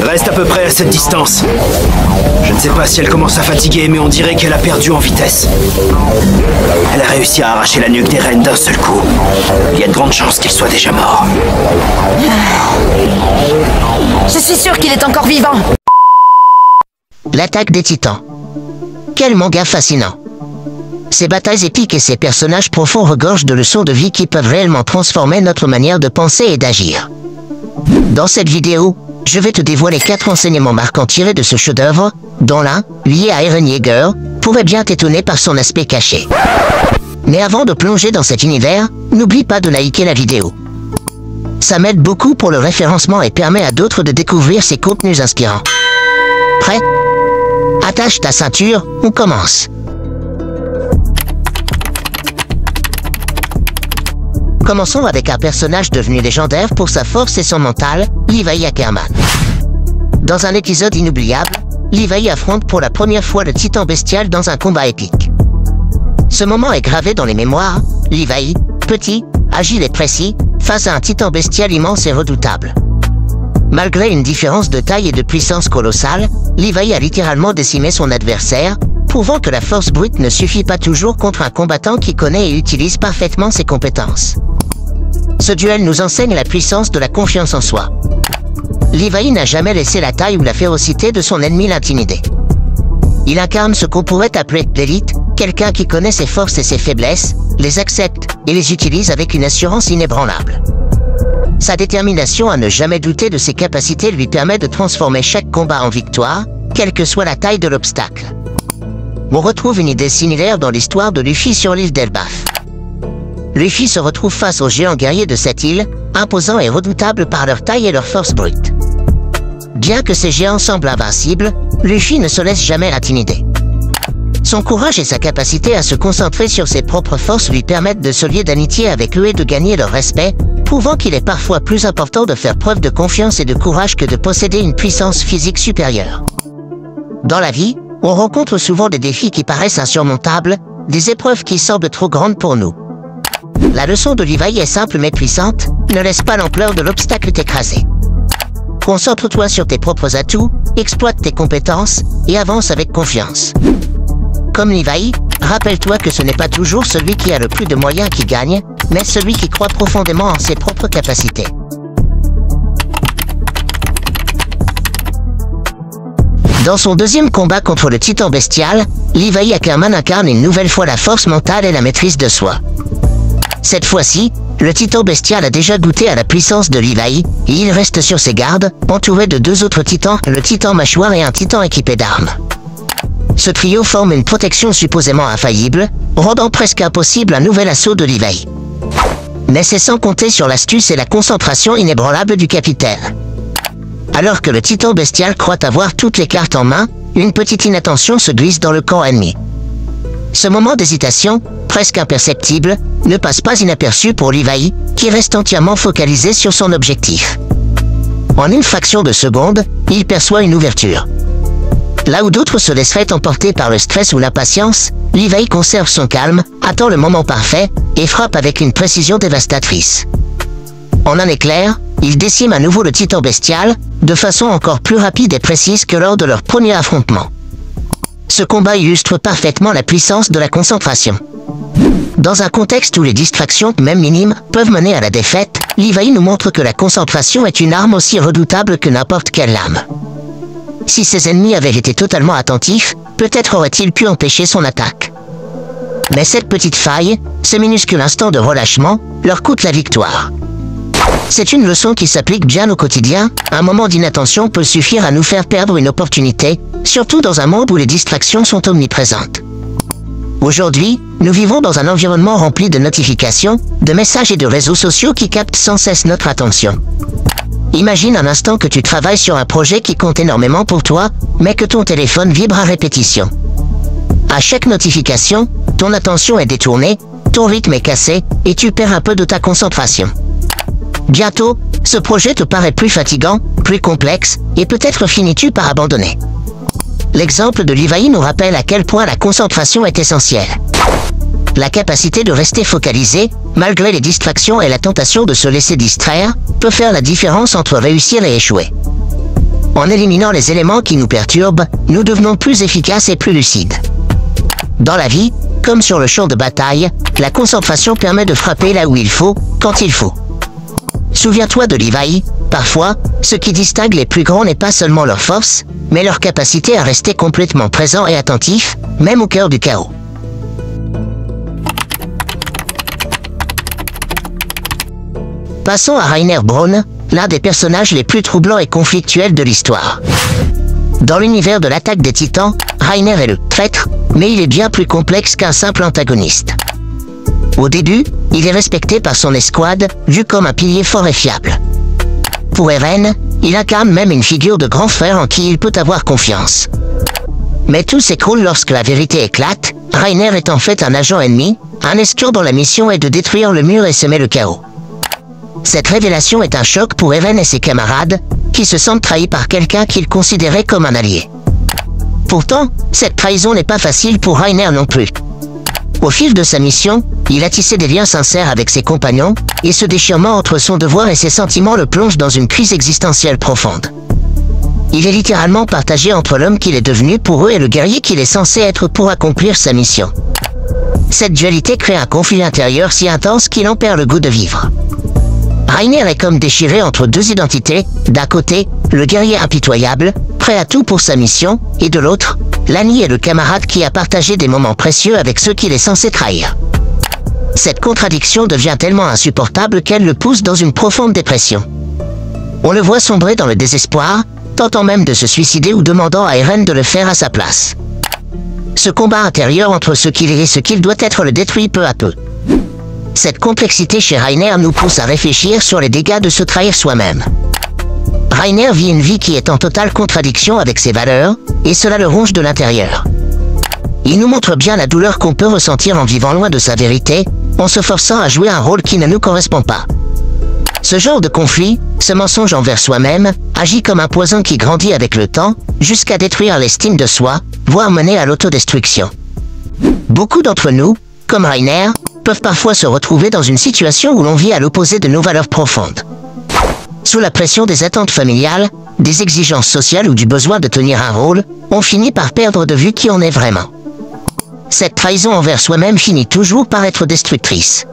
Reste à peu près à cette distance. Je ne sais pas si elle commence à fatiguer, mais on dirait qu'elle a perdu en vitesse. Elle a réussi à arracher la nuque des rennes d'un seul coup. Il y a de grandes chances qu'il soit déjà mort. Je suis sûr qu'il est encore vivant. L'attaque des titans. Quel manga fascinant. Ces batailles épiques et ces personnages profonds regorgent de leçons de vie qui peuvent réellement transformer notre manière de penser et d'agir. Dans cette vidéo, je vais te dévoiler 4 enseignements marquants tirés de ce chef-d'œuvre, dont l'un, lié à Eren Yeager, pourrait bien t'étonner par son aspect caché. Mais avant de plonger dans cet univers, n'oublie pas de liker la vidéo. Ça m'aide beaucoup pour le référencement et permet à d'autres de découvrir ces contenus inspirants. Prêt? Attache ta ceinture, on commence. Commençons avec un personnage devenu légendaire pour sa force et son mental, Levi Ackerman. Dans un épisode inoubliable, Levi affronte pour la première fois le titan bestial dans un combat épique. Ce moment est gravé dans les mémoires, Levi, petit, agile et précis, face à un titan bestial immense et redoutable. Malgré une différence de taille et de puissance colossale, Levi a littéralement décimé son adversaire, prouvant que la force brute ne suffit pas toujours contre un combattant qui connaît et utilise parfaitement ses compétences. Ce duel nous enseigne la puissance de la confiance en soi. Levi n'a jamais laissé la taille ou la férocité de son ennemi l'intimider. Il incarne ce qu'on pourrait appeler l'élite, quelqu'un qui connaît ses forces et ses faiblesses, les accepte et les utilise avec une assurance inébranlable. Sa détermination à ne jamais douter de ses capacités lui permet de transformer chaque combat en victoire, quelle que soit la taille de l'obstacle. On retrouve une idée similaire dans l'histoire de Luffy sur l'île d'Elbaf. Luffy se retrouve face aux géants guerriers de cette île, imposants et redoutables par leur taille et leur force brute. Bien que ces géants semblent invincibles, Luffy ne se laisse jamais intimider. Son courage et sa capacité à se concentrer sur ses propres forces lui permettent de se lier d'amitié avec eux et de gagner leur respect, prouvant qu'il est parfois plus important de faire preuve de confiance et de courage que de posséder une puissance physique supérieure. Dans la vie, on rencontre souvent des défis qui paraissent insurmontables, des épreuves qui semblent trop grandes pour nous. La leçon de Levi est simple mais puissante, ne laisse pas l'ampleur de l'obstacle t'écraser. Concentre-toi sur tes propres atouts, exploite tes compétences, et avance avec confiance. Comme Levi, rappelle-toi que ce n'est pas toujours celui qui a le plus de moyens qui gagne, mais celui qui croit profondément en ses propres capacités. Dans son deuxième combat contre le titan bestial, Levi Ackerman incarne une nouvelle fois la force mentale et la maîtrise de soi. Cette fois-ci, le titan bestial a déjà goûté à la puissance de Levi, et il reste sur ses gardes, entouré de 2 autres titans, le titan mâchoire et un titan équipé d'armes. Ce trio forme une protection supposément infaillible, rendant presque impossible un nouvel assaut de Levi. Mais c'est sans compter sur l'astuce et la concentration inébranlable du capitaine. Alors que le titan bestial croit avoir toutes les cartes en main, une petite inattention se glisse dans le camp ennemi. Ce moment d'hésitation, presque imperceptible, ne passe pas inaperçu pour Levi, qui reste entièrement focalisé sur son objectif. En une fraction de seconde, il perçoit une ouverture. Là où d'autres se laisseraient emporter par le stress ou l'impatience, Levi conserve son calme, attend le moment parfait, et frappe avec une précision dévastatrice. En un éclair, il décime à nouveau le titan bestial, de façon encore plus rapide et précise que lors de leur premier affrontement. Ce combat illustre parfaitement la puissance de la concentration. Dans un contexte où les distractions, même minimes, peuvent mener à la défaite, Levi nous montre que la concentration est une arme aussi redoutable que n'importe quelle lame. Si ses ennemis avaient été totalement attentifs, peut-être aurait-il pu empêcher son attaque. Mais cette petite faille, ce minuscule instant de relâchement, leur coûte la victoire. C'est une leçon qui s'applique bien au quotidien, un moment d'inattention peut suffire à nous faire perdre une opportunité, surtout dans un monde où les distractions sont omniprésentes. Aujourd'hui, nous vivons dans un environnement rempli de notifications, de messages et de réseaux sociaux qui captent sans cesse notre attention. Imagine un instant que tu travailles sur un projet qui compte énormément pour toi, mais que ton téléphone vibre à répétition. À chaque notification, ton attention est détournée, ton rythme est cassé, et tu perds un peu de ta concentration. Bientôt, ce projet te paraît plus fatigant, plus complexe, et peut-être finis-tu par abandonner. L'exemple de Levi nous rappelle à quel point la concentration est essentielle. la capacité de rester focalisé, malgré les distractions et la tentation de se laisser distraire, peut faire la différence entre réussir et échouer. En éliminant les éléments qui nous perturbent, nous devenons plus efficaces et plus lucides. Dans la vie, comme sur le champ de bataille, la concentration permet de frapper là où il faut, quand il faut. Souviens-toi de Levi, parfois, ce qui distingue les plus grands n'est pas seulement leur force, mais leur capacité à rester complètement présent et attentif, même au cœur du chaos. Passons à Rainer Braun, l'un des personnages les plus troublants et conflictuels de l'histoire. Dans l'univers de l'attaque des Titans, Rainer est le traître, mais il est bien plus complexe qu'un simple antagoniste. Au début, il est respecté par son escouade, vu comme un pilier fort et fiable. Pour Eren, il incarne même une figure de grand frère en qui il peut avoir confiance. Mais tout s'écroule lorsque la vérité éclate, Rainer est en fait un agent ennemi, un escroc dont la mission est de détruire le mur et semer le chaos. Cette révélation est un choc pour Eren et ses camarades, qui se sentent trahis par quelqu'un qu'ils considéraient comme un allié. Pourtant, cette trahison n'est pas facile pour Rainer non plus. Au fil de sa mission, il a tissé des liens sincères avec ses compagnons, et ce déchirement entre son devoir et ses sentiments le plonge dans une crise existentielle profonde. Il est littéralement partagé entre l'homme qu'il est devenu pour eux et le guerrier qu'il est censé être pour accomplir sa mission. Cette dualité crée un conflit intérieur si intense qu'il en perd le goût de vivre. Rainer est comme déchiré entre deux identités, d'un côté, le guerrier impitoyable, prêt à tout pour sa mission, et de l'autre, l'ami et le camarade qui a partagé des moments précieux avec ceux qu'il est censé trahir. Cette contradiction devient tellement insupportable qu'elle le pousse dans une profonde dépression. On le voit sombrer dans le désespoir, tentant même de se suicider ou demandant à Eren de le faire à sa place. Ce combat intérieur entre ce qu'il est et ce qu'il doit être le détruit peu à peu. Cette complexité chez Rainer nous pousse à réfléchir sur les dégâts de se trahir soi-même. Rainer vit une vie qui est en totale contradiction avec ses valeurs, et cela le ronge de l'intérieur. Il nous montre bien la douleur qu'on peut ressentir en vivant loin de sa vérité, en se forçant à jouer un rôle qui ne nous correspond pas. Ce genre de conflit, ce mensonge envers soi-même, agit comme un poison qui grandit avec le temps, jusqu'à détruire l'estime de soi, voire mener à l'autodestruction. Beaucoup d'entre nous, comme Rainer, peuvent parfois se retrouver dans une situation où l'on vit à l'opposé de nos valeurs profondes. Sous la pression des attentes familiales, des exigences sociales ou du besoin de tenir un rôle, on finit par perdre de vue qui on est vraiment. Cette trahison envers soi-même finit toujours par être destructrice.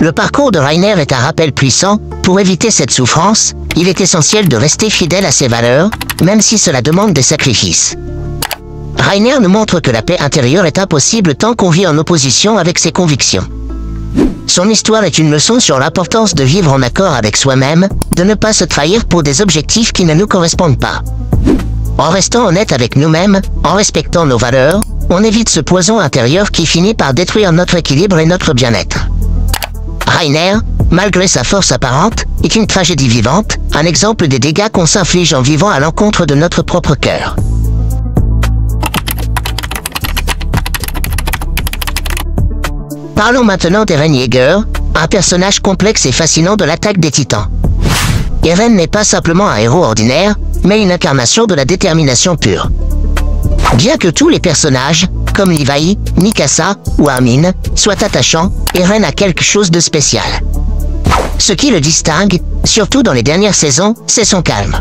Le parcours de Rainer est un rappel puissant. Pour éviter cette souffrance, il est essentiel de rester fidèle à ses valeurs, même si cela demande des sacrifices. Rainer nous montre que la paix intérieure est impossible tant qu'on vit en opposition avec ses convictions. Son histoire est une leçon sur l'importance de vivre en accord avec soi-même, de ne pas se trahir pour des objectifs qui ne nous correspondent pas. En restant honnête avec nous-mêmes, en respectant nos valeurs, on évite ce poison intérieur qui finit par détruire notre équilibre et notre bien-être. Rainer, malgré sa force apparente, est une tragédie vivante, un exemple des dégâts qu'on s'inflige en vivant à l'encontre de notre propre cœur. Parlons maintenant d'Eren Yeager, un personnage complexe et fascinant de l'attaque des Titans. Eren n'est pas simplement un héros ordinaire, mais une incarnation de la détermination pure. Bien que tous les personnages, comme Levi, Mikasa ou Armin, soient attachants, Eren a quelque chose de spécial. Ce qui le distingue, surtout dans les dernières saisons, c'est son calme.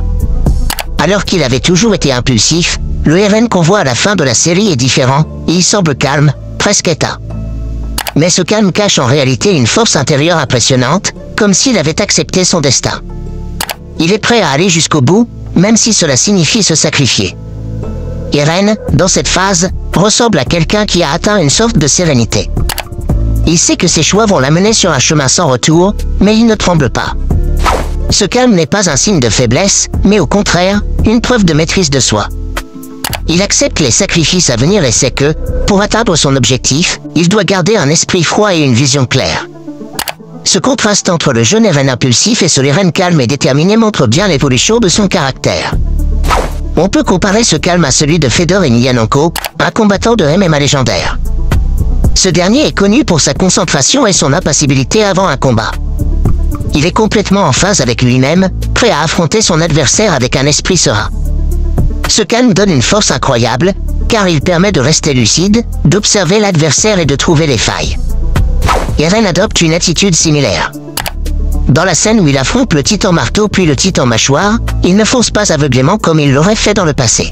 Alors qu'il avait toujours été impulsif, le Eren qu'on voit à la fin de la série est différent, et il semble calme, presque éteint. Mais ce calme cache en réalité une force intérieure impressionnante, comme s'il avait accepté son destin. Il est prêt à aller jusqu'au bout, même si cela signifie se sacrifier. Eren, dans cette phase, ressemble à quelqu'un qui a atteint une sorte de sérénité. Il sait que ses choix vont l'amener sur un chemin sans retour, mais il ne tremble pas. Ce calme n'est pas un signe de faiblesse, mais au contraire, une preuve de maîtrise de soi. Il accepte les sacrifices à venir et sait que, pour atteindre son objectif, il doit garder un esprit froid et une vision claire. Ce contraste entre le jeune Eren impulsif et ce Eren calme et déterminé montre bien l'évolution de son caractère. On peut comparer ce calme à celui de Fedor Emelianenko, un combattant de MMA légendaire. Ce dernier est connu pour sa concentration et son impassibilité avant un combat. Il est complètement en phase avec lui-même, prêt à affronter son adversaire avec un esprit serein. Ce calme donne une force incroyable, car il permet de rester lucide, d'observer l'adversaire et de trouver les failles. Eren adopte une attitude similaire. Dans la scène où il affronte le titan marteau puis le titan mâchoire, il ne fonce pas aveuglément comme il l'aurait fait dans le passé.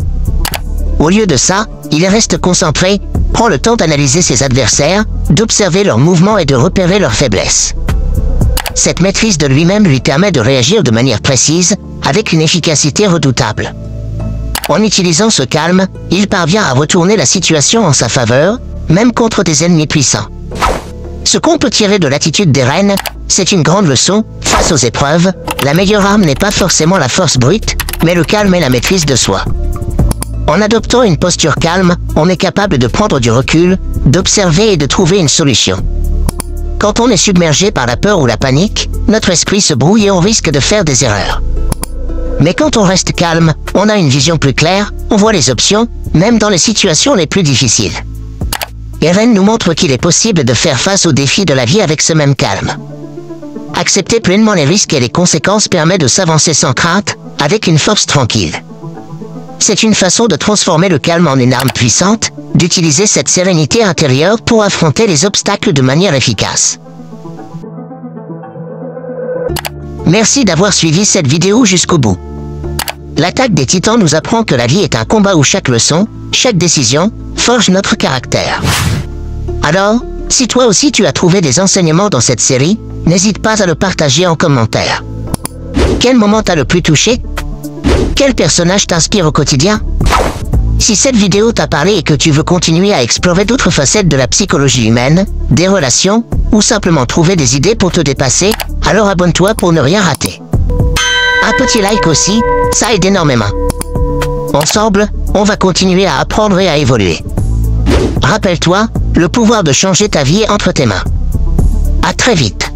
Au lieu de ça, il reste concentré, prend le temps d'analyser ses adversaires, d'observer leurs mouvements et de repérer leurs faiblesses. Cette maîtrise de lui-même lui permet de réagir de manière précise, avec une efficacité redoutable. En utilisant ce calme, il parvient à retourner la situation en sa faveur, même contre des ennemis puissants. Ce qu'on peut tirer de l'attitude d'Eren, c'est une grande leçon, face aux épreuves, la meilleure arme n'est pas forcément la force brute, mais le calme et la maîtrise de soi. En adoptant une posture calme, on est capable de prendre du recul, d'observer et de trouver une solution. Quand on est submergé par la peur ou la panique, notre esprit se brouille et on risque de faire des erreurs. Mais quand on reste calme, on a une vision plus claire, on voit les options, même dans les situations les plus difficiles. Eren nous montre qu'il est possible de faire face aux défis de la vie avec ce même calme. Accepter pleinement les risques et les conséquences permet de s'avancer sans crainte, avec une force tranquille. C'est une façon de transformer le calme en une arme puissante, d'utiliser cette sérénité intérieure pour affronter les obstacles de manière efficace. Merci d'avoir suivi cette vidéo jusqu'au bout. L'attaque des titans nous apprend que la vie est un combat où chaque leçon, chaque décision, forge notre caractère. Alors, si toi aussi tu as trouvé des enseignements dans cette série, n'hésite pas à le partager en commentaire. Quel moment t'a le plus touché? Quel personnage t'inspire au quotidien? Si cette vidéo t'a parlé et que tu veux continuer à explorer d'autres facettes de la psychologie humaine, des relations, ou simplement trouver des idées pour te dépasser, alors abonne-toi pour ne rien rater. Un petit like aussi, ça aide énormément. Ensemble, on va continuer à apprendre et à évoluer. Rappelle-toi, le pouvoir de changer ta vie est entre tes mains. À très vite.